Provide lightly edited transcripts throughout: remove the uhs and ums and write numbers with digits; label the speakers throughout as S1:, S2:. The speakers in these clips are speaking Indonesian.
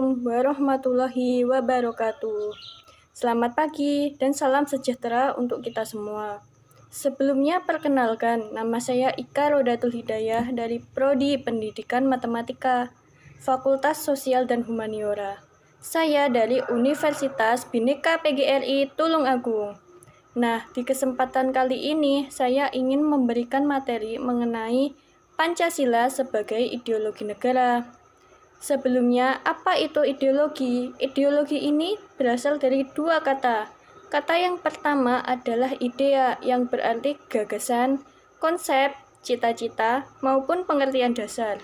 S1: Assalamualaikum warahmatullahi wabarakatuh. Selamat pagi dan salam sejahtera untuk kita semua. Sebelumnya perkenalkan, nama saya Ika Rodatul Hidayah dari Prodi Pendidikan Matematika, Fakultas Sosial dan Humaniora. Saya dari Universitas Bhinneka PGRI Tulungagung. Nah, di kesempatan kali ini saya ingin memberikan materi mengenai Pancasila sebagai ideologi negara. Sebelumnya, apa itu ideologi? Ideologi ini berasal dari dua kata. Kata yang pertama adalah idea, yang berarti gagasan, konsep, cita-cita, maupun pengertian dasar.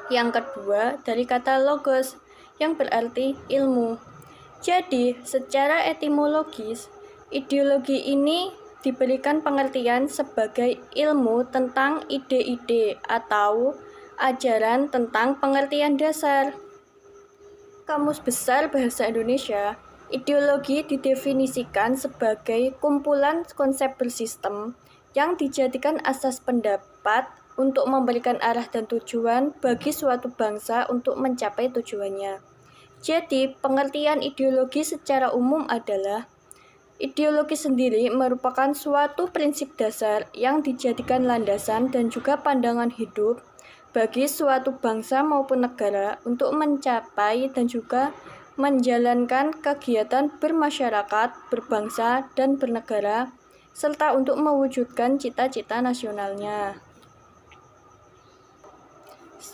S1: Yang kedua dari kata logos, yang berarti ilmu. Jadi, secara etimologis, ideologi ini diberikan pengertian sebagai ilmu tentang ide-ide atau ajaran tentang pengertian dasar. Kamus Besar Bahasa Indonesia, ideologi didefinisikan sebagai kumpulan konsep bersistem yang dijadikan asas pendapat untuk memberikan arah dan tujuan bagi suatu bangsa untuk mencapai tujuannya. Jadi, pengertian ideologi secara umum adalah ideologi sendiri merupakan suatu prinsip dasar yang dijadikan landasan dan juga pandangan hidup bagi suatu bangsa maupun negara untuk mencapai dan juga menjalankan kegiatan bermasyarakat, berbangsa, dan bernegara, serta untuk mewujudkan cita-cita nasionalnya.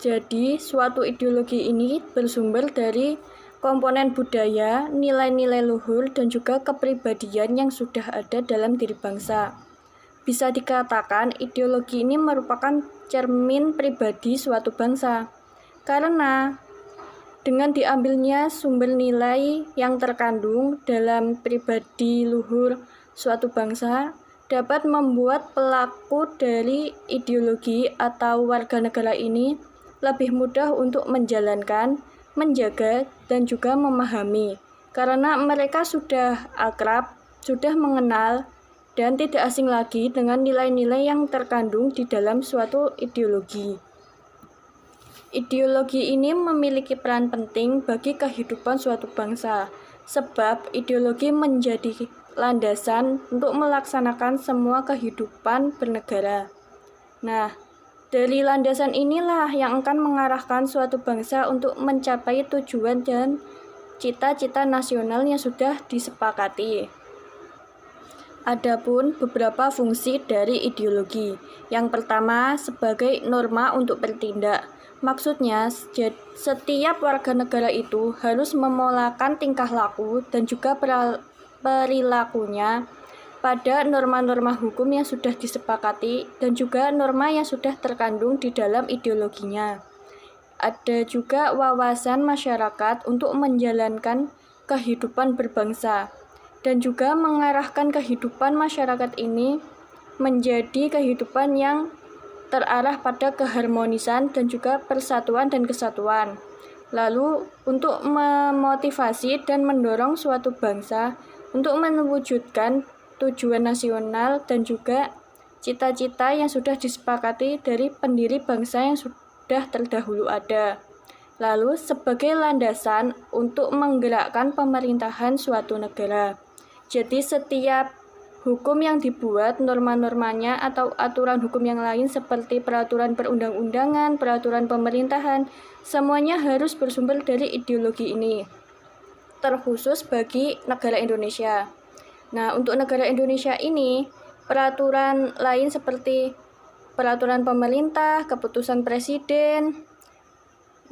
S1: Jadi, suatu ideologi ini bersumber dari komponen budaya, nilai-nilai luhur, dan juga kepribadian yang sudah ada dalam diri bangsa. Bisa dikatakan ideologi ini merupakan cermin pribadi suatu bangsa, karena dengan diambilnya sumber nilai yang terkandung dalam pribadi luhur suatu bangsa dapat membuat pelaku dari ideologi atau warga negara ini lebih mudah untuk menjalankan, menjaga, dan juga memahami, karena mereka sudah akrab, sudah mengenal, dan tidak asing lagi dengan nilai-nilai yang terkandung di dalam suatu ideologi. Ideologi ini memiliki peran penting bagi kehidupan suatu bangsa, sebab ideologi menjadi landasan untuk melaksanakan semua kehidupan bernegara. Nah, dari landasan inilah yang akan mengarahkan suatu bangsa untuk mencapai tujuan dan cita-cita nasional yang sudah disepakati. Adapun beberapa fungsi dari ideologi. Yang pertama, sebagai norma untuk bertindak. Maksudnya, setiap warga negara itu harus memolakan tingkah laku dan juga perilakunya pada norma-norma hukum yang sudah disepakati dan juga norma yang sudah terkandung di dalam ideologinya. Ada juga wawasan masyarakat untuk menjalankan kehidupan berbangsa dan juga mengarahkan kehidupan masyarakat ini menjadi kehidupan yang terarah pada keharmonisan dan juga persatuan dan kesatuan. Lalu, untuk memotivasi dan mendorong suatu bangsa untuk mewujudkan tujuan nasional dan juga cita-cita yang sudah disepakati dari pendiri bangsa yang sudah terdahulu ada. Lalu, sebagai landasan untuk menggerakkan pemerintahan suatu negara. Jadi setiap hukum yang dibuat, norma-normanya atau aturan hukum yang lain seperti peraturan perundang-undangan, peraturan pemerintahan, semuanya harus bersumber dari ideologi ini, terkhusus bagi negara Indonesia. Nah, untuk negara Indonesia ini, peraturan lain seperti peraturan pemerintah, keputusan presiden,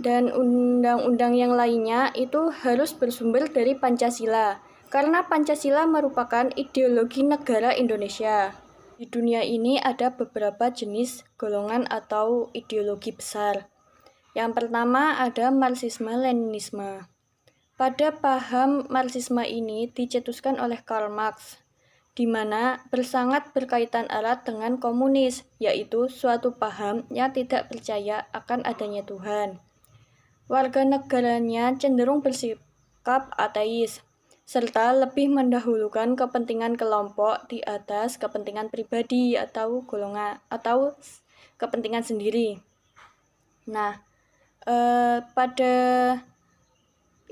S1: dan undang-undang yang lainnya itu harus bersumber dari Pancasila. Karena Pancasila merupakan ideologi negara Indonesia. Di dunia ini ada beberapa jenis golongan atau ideologi besar. Yang pertama ada Marxisme-Leninisme. Pada paham Marxisme ini dicetuskan oleh Karl Marx, di mana bersangat berkaitan erat dengan komunis, yaitu suatu paham yang tidak percaya akan adanya Tuhan. Warga negaranya cenderung bersikap ateis, serta lebih mendahulukan kepentingan kelompok di atas kepentingan pribadi atau golongan atau kepentingan sendiri. Nah, pada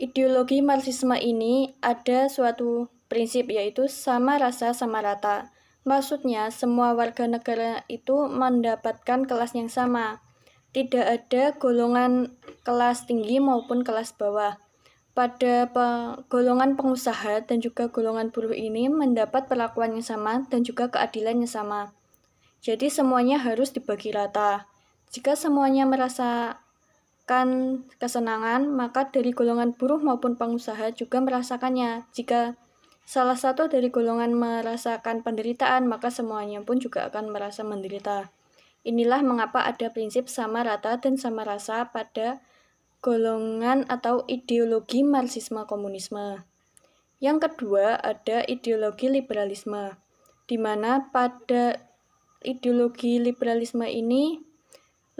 S1: Ideologi Marxisme ini ada suatu prinsip yaitu sama rasa sama rata. Maksudnya semua warga negara itu mendapatkan kelas yang sama. Tidak ada golongan kelas tinggi maupun kelas bawah. Pada golongan pengusaha dan juga golongan buruh ini mendapat perlakuan yang sama dan juga keadilan yang sama. Jadi semuanya harus dibagi rata. Jika semuanya merasakan kesenangan, maka dari golongan buruh maupun pengusaha juga merasakannya. Jika salah satu dari golongan merasakan penderitaan, maka semuanya pun juga akan merasa menderita. Inilah mengapa ada prinsip sama rata dan sama rasa pada golongan atau ideologi Marxisme komunisme. Yang kedua ada ideologi liberalisme, di mana pada ideologi liberalisme ini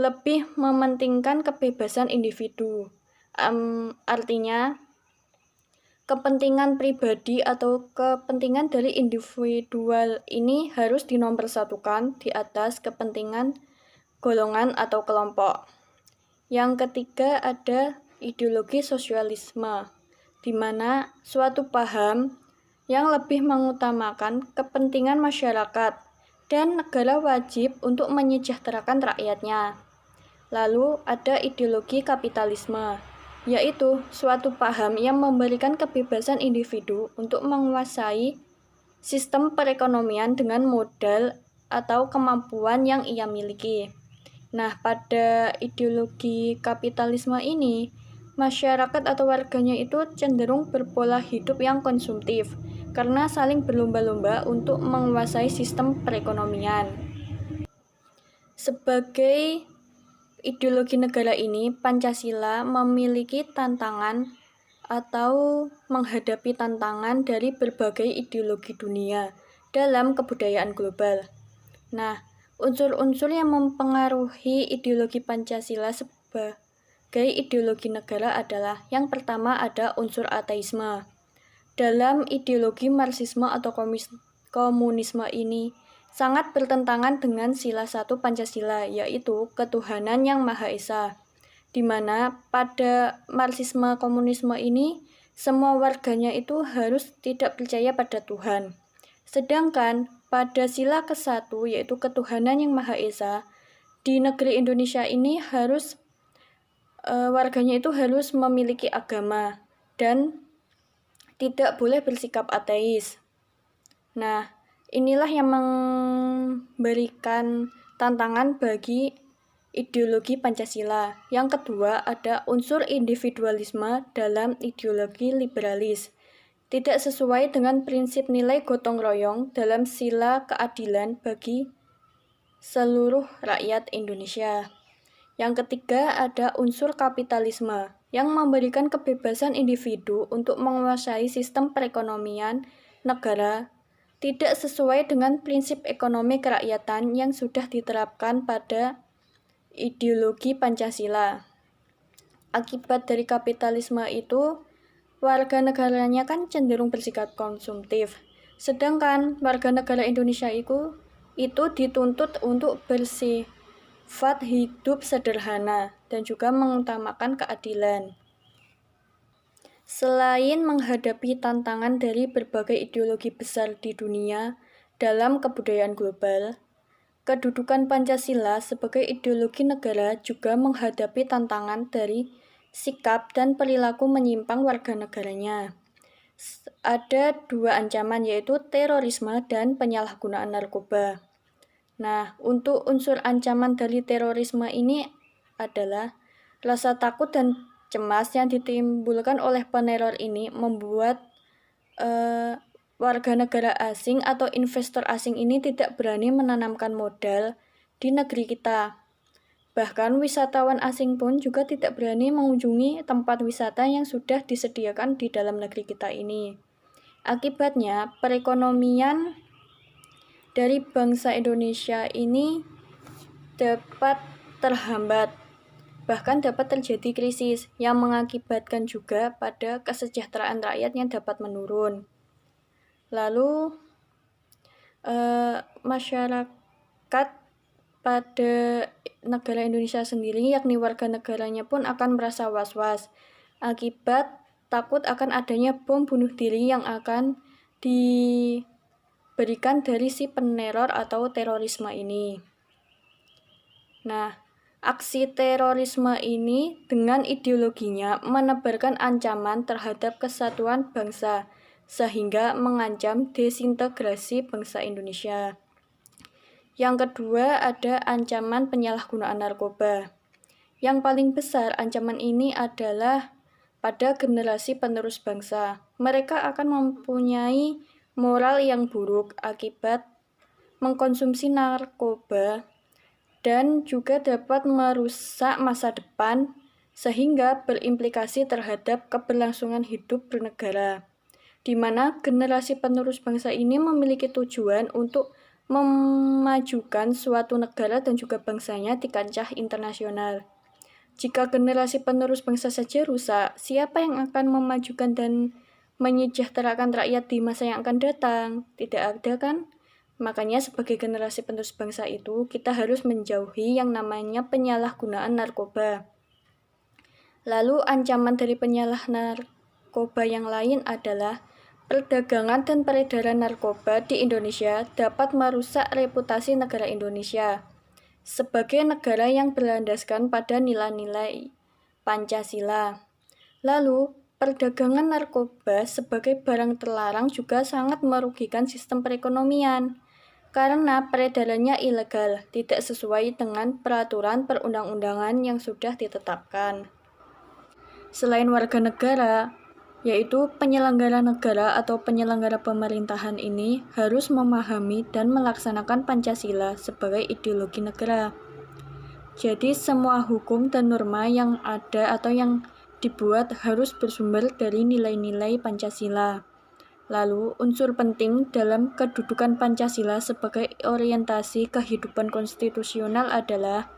S1: lebih mementingkan kebebasan individu. Artinya kepentingan pribadi atau kepentingan dari individual ini harus dinomorsatukan di atas kepentingan golongan atau kelompok. Yang ketiga ada ideologi sosialisme, di mana suatu paham yang lebih mengutamakan kepentingan masyarakat dan negara wajib untuk menyejahterakan rakyatnya. Lalu ada ideologi kapitalisme, yaitu suatu paham yang memberikan kebebasan individu untuk menguasai sistem perekonomian dengan modal atau kemampuan yang ia miliki. Nah, pada ideologi kapitalisme ini, masyarakat atau warganya itu cenderung berpola hidup yang konsumtif karena saling berlomba-lomba untuk menguasai sistem perekonomian. Sebagai ideologi negara ini, Pancasila memiliki tantangan atau menghadapi tantangan dari berbagai ideologi dunia dalam kebudayaan global. Nah, unsur-unsur yang mempengaruhi ideologi Pancasila sebagai ideologi negara adalah yang pertama ada unsur ateisme. Dalam ideologi Marxisme atau komunisme ini, sangat bertentangan dengan sila 1 Pancasila, yaitu ketuhanan yang Maha Esa, di mana pada Marxisme komunisme ini semua warganya itu harus tidak percaya pada Tuhan. Sedangkan pada sila ke-1 yaitu ketuhanan yang Maha Esa, di negeri Indonesia ini harus warganya itu harus memiliki agama dan tidak boleh bersikap ateis. Nah, inilah yang memberikan tantangan bagi ideologi Pancasila. Yang kedua ada unsur individualisme dalam ideologi liberalis. Tidak sesuai dengan prinsip nilai gotong royong dalam sila keadilan bagi seluruh rakyat Indonesia. Yang ketiga ada unsur kapitalisme yang memberikan kebebasan individu untuk menguasai sistem perekonomian negara tidak sesuai dengan prinsip ekonomi kerakyatan yang sudah diterapkan pada ideologi Pancasila. Akibat dari kapitalisme itu, warga negaranya kan cenderung bersikap konsumtif. Sedangkan warga negara Indonesia itu dituntut untuk bersifat hidup sederhana dan juga mengutamakan keadilan. Selain menghadapi tantangan dari berbagai ideologi besar di dunia dalam kebudayaan global, kedudukan Pancasila sebagai ideologi negara juga menghadapi tantangan dari sikap dan perilaku menyimpang warga negaranya. Ada dua ancaman yaitu terorisme dan penyalahgunaan narkoba. Nah, untuk unsur ancaman dari terorisme ini adalah rasa takut dan cemas yang ditimbulkan oleh peneror ini membuat warga negara asing atau investor asing ini tidak berani menanamkan modal di negeri kita. Bahkan wisatawan asing pun juga tidak berani mengunjungi tempat wisata yang sudah disediakan di dalam negeri kita ini. Akibatnya, perekonomian dari bangsa Indonesia ini dapat terhambat. Bahkan dapat terjadi krisis yang mengakibatkan juga pada kesejahteraan rakyat yang dapat menurun. Lalu masyarakat pada negara Indonesia sendiri yakni warga negaranya pun akan merasa was-was akibat takut akan adanya bom bunuh diri yang akan diberikan dari si peneror atau terorisme ini. Nah, aksi terorisme ini dengan ideologinya menebarkan ancaman terhadap kesatuan bangsa, sehingga mengancam desintegrasi bangsa Indonesia. Yang kedua, ada ancaman penyalahgunaan narkoba. Yang paling besar ancaman ini adalah pada generasi penerus bangsa. Mereka akan mempunyai moral yang buruk akibat mengkonsumsi narkoba dan juga dapat merusak masa depan sehingga berimplikasi terhadap keberlangsungan hidup bernegara, di mana generasi penerus bangsa ini memiliki tujuan untuk memajukan suatu negara dan juga bangsanya di kancah internasional. Jika generasi penerus bangsa saja rusak, siapa yang akan memajukan dan menyejahterakan rakyat di masa yang akan datang? Tidak ada kan? Makanya sebagai generasi penerus bangsa itu, kita harus menjauhi yang namanya penyalahgunaan narkoba. Lalu ancaman dari penyalahgunaan narkoba yang lain adalah perdagangan dan peredaran narkoba di Indonesia dapat merusak reputasi negara Indonesia sebagai negara yang berlandaskan pada nilai-nilai Pancasila. Lalu, perdagangan narkoba sebagai barang terlarang juga sangat merugikan sistem perekonomian karena peredarannya ilegal, tidak sesuai dengan peraturan perundang-undangan yang sudah ditetapkan. Selain warga negara, yaitu penyelenggara negara atau penyelenggara pemerintahan ini harus memahami dan melaksanakan Pancasila sebagai ideologi negara. Jadi semua hukum dan norma yang ada atau yang dibuat harus bersumber dari nilai-nilai Pancasila. Lalu, unsur penting dalam kedudukan Pancasila sebagai orientasi kehidupan konstitusional adalah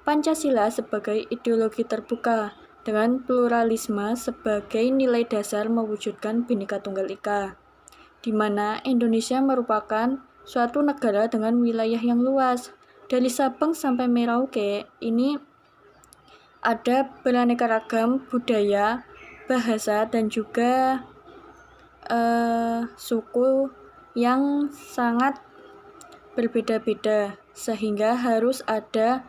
S1: Pancasila sebagai ideologi terbuka dengan pluralisme sebagai nilai dasar mewujudkan Bhinneka Tunggal Ika, di mana Indonesia merupakan suatu negara dengan wilayah yang luas. Dari Sabang sampai Merauke, ini ada beraneka ragam budaya, bahasa, dan juga suku yang sangat berbeda-beda, sehingga harus ada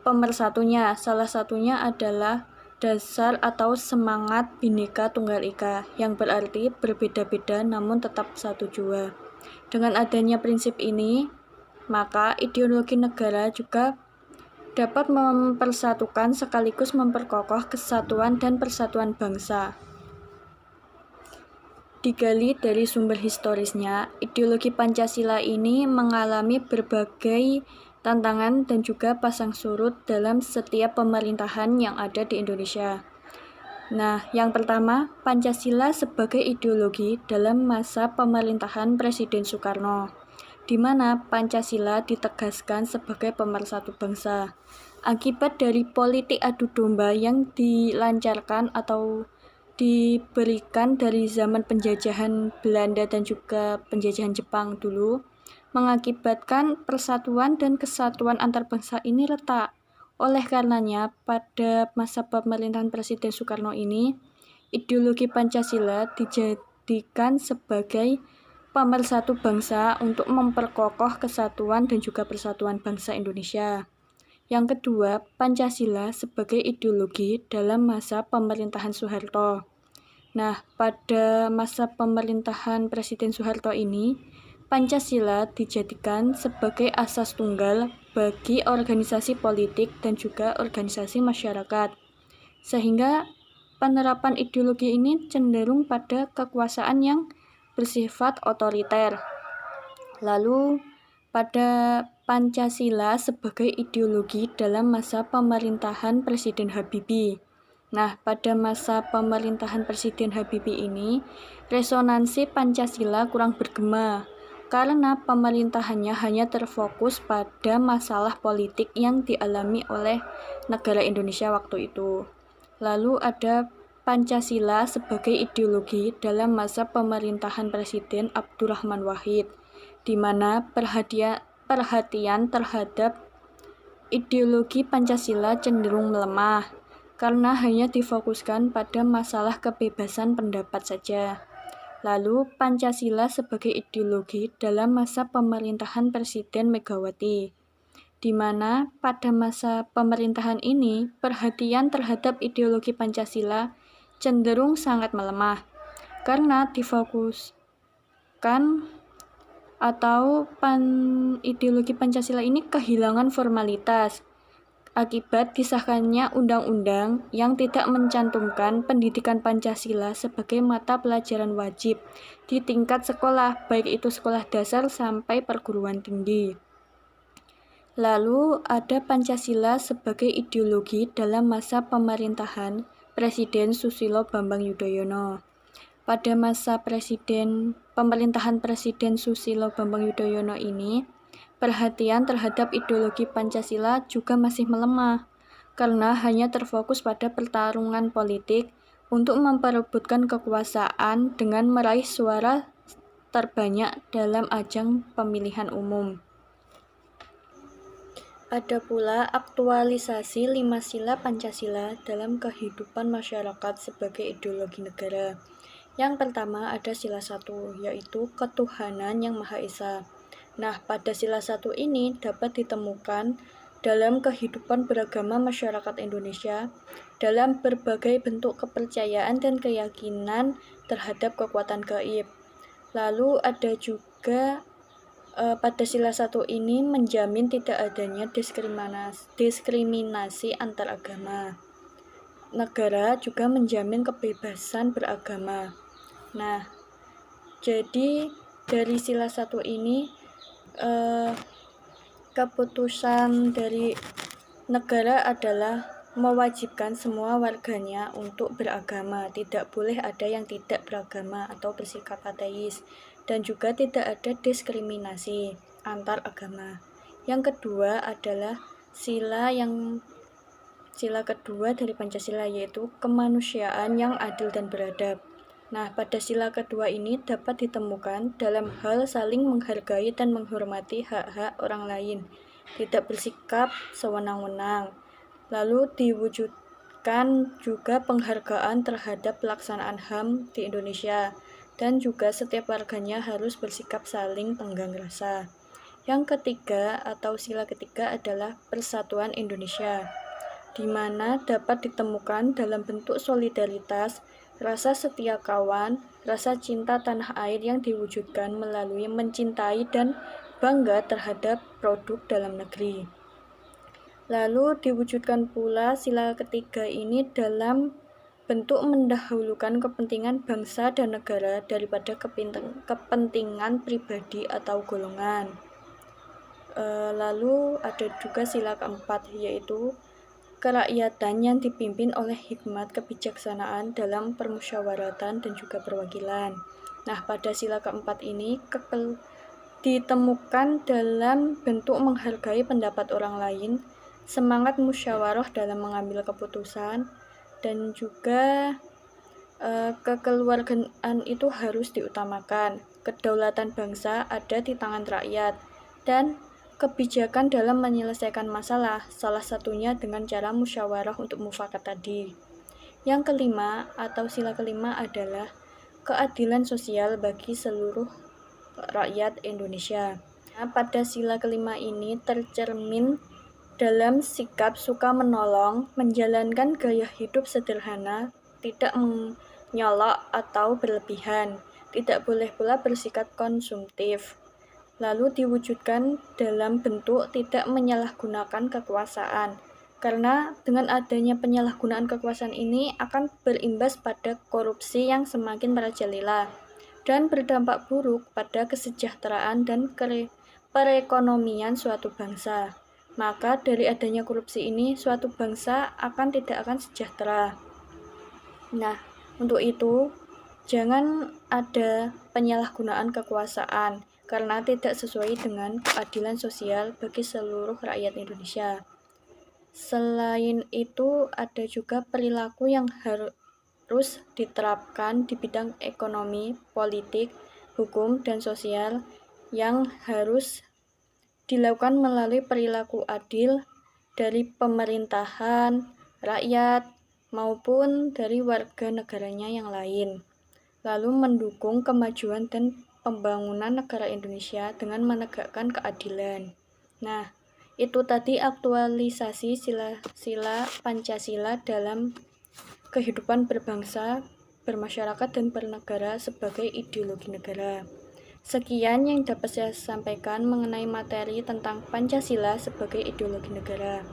S1: pemersatunya. Salah satunya adalah dasar atau semangat Bhinneka Tunggal Ika, yang berarti berbeda-beda namun tetap satu jua. Dengan adanya prinsip ini, maka ideologi negara juga dapat mempersatukan sekaligus memperkokoh kesatuan dan persatuan bangsa. Digali dari sumber historisnya, ideologi Pancasila ini mengalami berbagai tantangan dan juga pasang surut dalam setiap pemerintahan yang ada di Indonesia. Nah, yang pertama, Pancasila sebagai ideologi dalam masa pemerintahan Presiden Soekarno, di mana Pancasila ditegaskan sebagai pemersatu bangsa. Akibat dari politik adu domba yang dilancarkan atau diberikan dari zaman penjajahan Belanda dan juga penjajahan Jepang dulu, mengakibatkan persatuan dan kesatuan antar bangsa ini retak. Oleh karenanya, pada masa pemerintahan Presiden Soekarno ini, ideologi Pancasila dijadikan sebagai pemersatu bangsa untuk memperkokoh kesatuan dan juga persatuan bangsa Indonesia. Yang kedua, Pancasila sebagai ideologi dalam masa pemerintahan Soeharto. Nah, pada masa pemerintahan Presiden Soeharto ini, Pancasila dijadikan sebagai asas tunggal bagi organisasi politik dan juga organisasi masyarakat, sehingga penerapan ideologi ini cenderung pada kekuasaan yang bersifat otoriter. Lalu, pada Pancasila sebagai ideologi dalam masa pemerintahan Presiden Habibie. Nah, pada masa pemerintahan Presiden Habibie ini, resonansi Pancasila kurang bergema karena pemerintahannya hanya terfokus pada masalah politik yang dialami oleh negara Indonesia waktu itu. Lalu ada Pancasila sebagai ideologi dalam masa pemerintahan Presiden Abdurrahman Wahid, di mana perhatian terhadap ideologi Pancasila cenderung melemah. karena hanya difokuskan pada masalah kebebasan pendapat saja. Lalu, Pancasila sebagai ideologi dalam masa pemerintahan Presiden Megawati, di mana pada masa pemerintahan ini perhatian terhadap ideologi Pancasila cenderung sangat melemah, karena difokuskan atau ideologi Pancasila ini kehilangan formalitas akibat disahkannya undang-undang yang tidak mencantumkan pendidikan Pancasila sebagai mata pelajaran wajib di tingkat sekolah, baik itu sekolah dasar sampai perguruan tinggi. Lalu ada Pancasila sebagai ideologi dalam masa pemerintahan Presiden Susilo Bambang Yudhoyono. Pada masa pemerintahan Presiden Susilo Bambang Yudhoyono ini, perhatian terhadap ideologi Pancasila juga masih melemah, karena hanya terfokus pada pertarungan politik untuk memperebutkan kekuasaan dengan meraih suara terbanyak dalam ajang pemilihan umum. Ada pula aktualisasi 5 sila Pancasila dalam kehidupan masyarakat sebagai ideologi negara. Yang pertama ada sila 1, yaitu ketuhanan yang Maha Esa. Nah, pada sila 1 ini dapat ditemukan dalam kehidupan beragama masyarakat Indonesia dalam berbagai bentuk kepercayaan dan keyakinan terhadap kekuatan gaib. Lalu ada juga pada sila 1 ini menjamin tidak adanya diskriminasi antar agama. Negara juga menjamin kebebasan beragama. Nah, jadi dari sila 1 ini keputusan dari negara adalah mewajibkan semua warganya untuk beragama, tidak boleh ada yang tidak beragama atau bersikap ateis, dan juga tidak ada diskriminasi antar agama. Yang kedua adalah sila kedua dari Pancasila, yaitu kemanusiaan yang adil dan beradab. Nah, pada sila kedua ini dapat ditemukan dalam hal saling menghargai dan menghormati hak-hak orang lain, tidak bersikap sewenang-wenang. Lalu diwujudkan juga penghargaan terhadap pelaksanaan HAM di Indonesia, dan juga setiap warganya harus bersikap saling tenggang rasa. Yang ketiga atau sila ketiga adalah Persatuan Indonesia, di mana dapat ditemukan dalam bentuk solidaritas, rasa setia kawan, rasa cinta tanah air yang diwujudkan melalui mencintai dan bangga terhadap produk dalam negeri. Lalu diwujudkan pula sila ketiga ini dalam bentuk mendahulukan kepentingan bangsa dan negara daripada kepentingan pribadi atau golongan. Lalu ada juga sila keempat, yaitu kerakyatan yang dipimpin oleh hikmat kebijaksanaan dalam permusyawaratan dan juga perwakilan. Nah, pada sila keempat ini ditemukan dalam bentuk menghargai pendapat orang lain, semangat musyawarah dalam mengambil keputusan, dan juga kekeluargaan itu harus diutamakan. Kedaulatan bangsa ada di tangan rakyat, dan kebijakan dalam menyelesaikan masalah, salah satunya dengan cara musyawarah untuk mufakat tadi. Yang kelima atau sila kelima adalah keadilan sosial bagi seluruh rakyat Indonesia. Nah, pada sila kelima ini tercermin dalam sikap suka menolong, menjalankan gaya hidup sederhana, tidak menyolok atau berlebihan, tidak boleh pula bersikap konsumtif. Lalu diwujudkan dalam bentuk tidak menyalahgunakan kekuasaan, karena dengan adanya penyalahgunaan kekuasaan ini akan berimbas pada korupsi yang semakin merajalela dan berdampak buruk pada kesejahteraan dan perekonomian suatu bangsa. Maka dari adanya korupsi ini, suatu bangsa tidak akan sejahtera. Nah, untuk itu jangan ada penyalahgunaan kekuasaan, karena tidak sesuai dengan keadilan sosial bagi seluruh rakyat Indonesia. Selain itu, ada juga perilaku yang harus diterapkan di bidang ekonomi, politik, hukum, dan sosial yang harus dilakukan melalui perilaku adil dari pemerintahan, rakyat, maupun dari warga negaranya yang lain, lalu mendukung kemajuan dan pembangunan negara Indonesia dengan menegakkan keadilan. Nah, itu tadi aktualisasi sila-sila Pancasila dalam kehidupan berbangsa, bermasyarakat, dan bernegara sebagai ideologi negara. Sekian yang dapat saya sampaikan mengenai materi tentang Pancasila sebagai ideologi negara.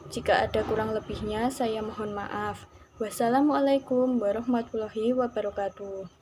S1: Jika ada kurang lebihnya, saya mohon maaf. Wassalamualaikum warahmatullahi wabarakatuh.